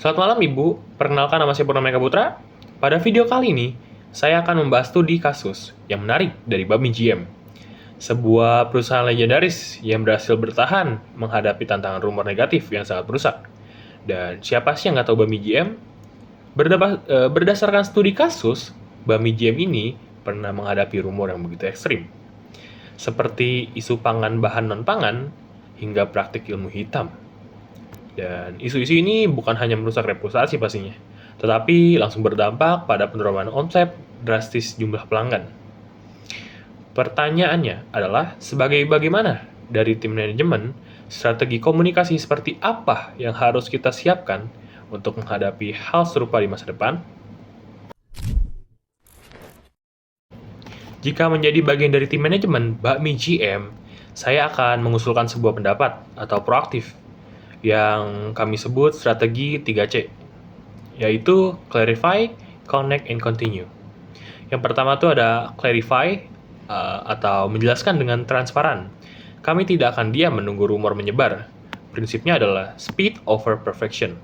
Selamat malam Ibu, perkenalkan nama saya Purnama Eka Putra. Pada video kali ini, saya akan membahas studi kasus yang menarik dari Bami GM, sebuah perusahaan legendaris yang berhasil bertahan menghadapi tantangan rumor negatif yang sangat merusak. Dan siapa sih yang nggak tahu Bami GM? Berdasarkan studi kasus, Bami GM ini pernah menghadapi rumor yang begitu ekstrim, seperti isu pangan bahan non-pangan hingga praktik ilmu hitam. Dan isu-isu ini bukan hanya merusak reputasi pastinya, tetapi langsung berdampak pada penurunan omset drastis jumlah pelanggan. Pertanyaannya adalah, sebagai bagaimana dari tim manajemen, strategi komunikasi seperti apa yang harus kita siapkan untuk menghadapi hal serupa di masa depan? Jika menjadi bagian dari tim manajemen Bakmi GM, saya akan mengusulkan sebuah pendapat atau proaktif yang kami sebut strategi 3C, yaitu clarify, connect, and continue. Yang pertama itu ada clarify, atau menjelaskan dengan transparan. Kami tidak akan diam menunggu rumor menyebar. Prinsipnya adalah speed over perfection.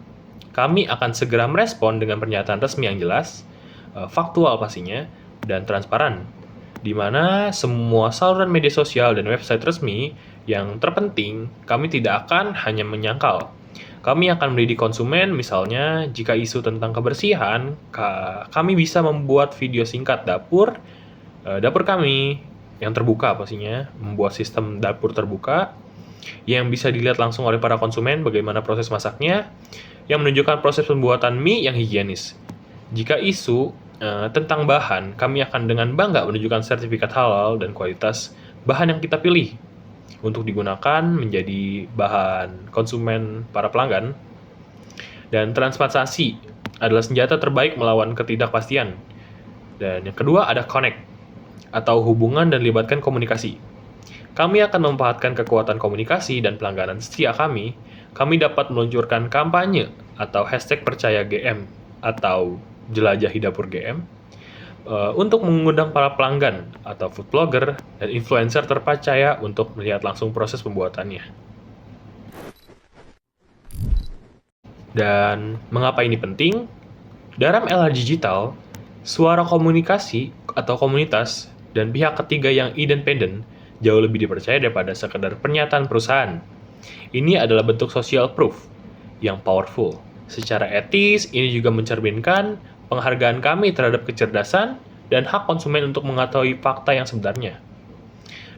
Kami akan segera merespon dengan pernyataan resmi yang jelas, faktual pastinya, dan transparan, di mana semua saluran media sosial dan website resmi. Yang terpenting, kami tidak akan hanya menyangkal. Kami akan mendidik konsumen, misalnya jika isu tentang kebersihan, kami bisa membuat video singkat dapur kami yang terbuka pastinya, membuat sistem dapur terbuka yang bisa dilihat langsung oleh para konsumen bagaimana proses masaknya, yang menunjukkan proses pembuatan mie yang higienis. Jika isu tentang bahan, kami akan dengan bangga menunjukkan sertifikat halal dan kualitas bahan yang kita pilih untuk digunakan menjadi bahan konsumen para pelanggan. Dan transparansi adalah senjata terbaik melawan ketidakpastian. Dan yang kedua ada connect, atau hubungan dan libatkan komunikasi. Kami akan memanfaatkan kekuatan komunikasi dan pelangganan setia kami. Kami dapat meluncurkan kampanye atau hashtag percaya GM atau jelajahi dapur GM untuk mengundang para pelanggan atau food blogger dan influencer terpercaya untuk melihat langsung proses pembuatannya. Dan mengapa ini penting? Dalam era digital, suara komunikasi atau komunitas dan pihak ketiga yang independen jauh lebih dipercaya daripada sekedar pernyataan perusahaan. Ini adalah bentuk social proof yang powerful. Secara etis, ini juga mencerminkan penghargaan kami terhadap kecerdasan dan hak konsumen untuk mengetahui fakta yang sebenarnya.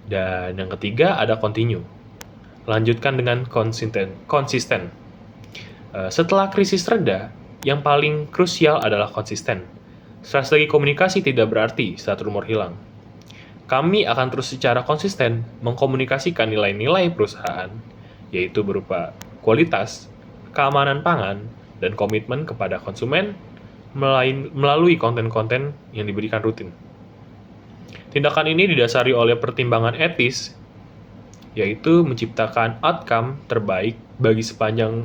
Dan yang ketiga ada continue. Lanjutkan dengan konsisten. Setelah krisis reda, yang paling krusial adalah konsisten. Strategi komunikasi tidak berarti saat rumor hilang. Kami akan terus secara konsisten mengkomunikasikan nilai-nilai perusahaan, yaitu berupa kualitas, keamanan pangan, dan komitmen kepada konsumen melalui konten-konten yang diberikan rutin. Tindakan ini didasari oleh pertimbangan etis, yaitu menciptakan outcome terbaik bagi sebanyak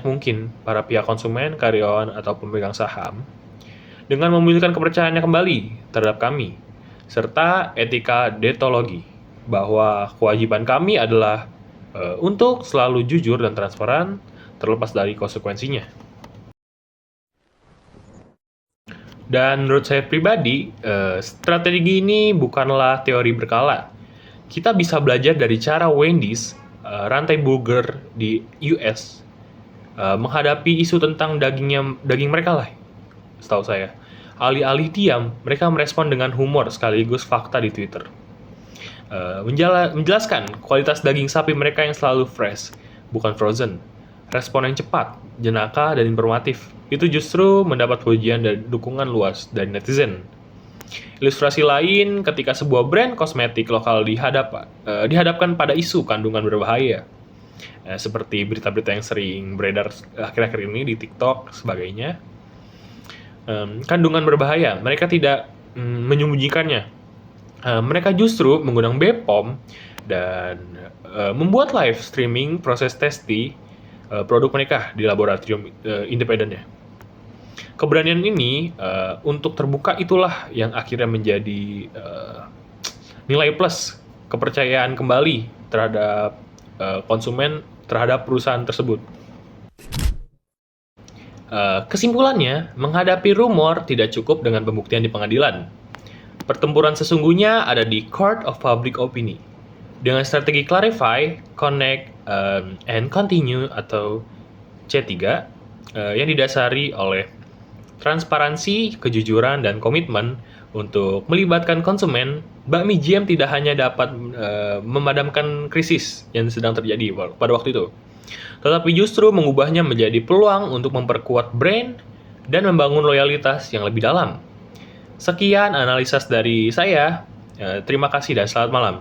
mungkin para pihak konsumen, karyawan, atau pemegang saham, dengan memulihkan kepercayaannya kembali terhadap kami, serta etika deontologi, bahwa kewajiban kami adalah untuk selalu jujur dan transparan terlepas dari konsekuensinya. Dan menurut saya pribadi, strategi ini bukanlah teori berkala. Kita bisa belajar dari cara Wendy's, rantai burger di US, menghadapi isu tentang daging mereka lah, setahu saya. Alih-alih diam, mereka merespon dengan humor sekaligus fakta di Twitter. Menjelaskan kualitas daging sapi mereka yang selalu fresh, bukan frozen. Respon yang cepat, jenaka, dan informatif itu justru mendapat pujian dan dukungan luas dari netizen. Ilustrasi lain ketika sebuah brand kosmetik lokal dihadapkan pada isu kandungan berbahaya, seperti berita-berita yang sering beredar akhir-akhir ini di TikTok sebagainya. Kandungan berbahaya, mereka tidak menyembunyikannya. Mereka justru menggunakan BPOM dan membuat live streaming proses testi produk mereka di laboratorium independennya. Keberanian ini untuk terbuka itulah yang akhirnya menjadi nilai plus kepercayaan kembali terhadap konsumen terhadap perusahaan tersebut. Kesimpulannya, menghadapi rumor tidak cukup dengan pembuktian di pengadilan. Pertempuran sesungguhnya ada di Court of Public Opinion. Dengan strategi Clarify, Connect, and Continue atau C3 yang didasari oleh transparansi, kejujuran, dan komitmen untuk melibatkan konsumen, bakmi GM tidak hanya dapat memadamkan krisis yang sedang terjadi pada waktu itu, tetapi justru mengubahnya menjadi peluang untuk memperkuat brand dan membangun loyalitas yang lebih dalam. Sekian analisis dari saya. Terima kasih dan selamat malam.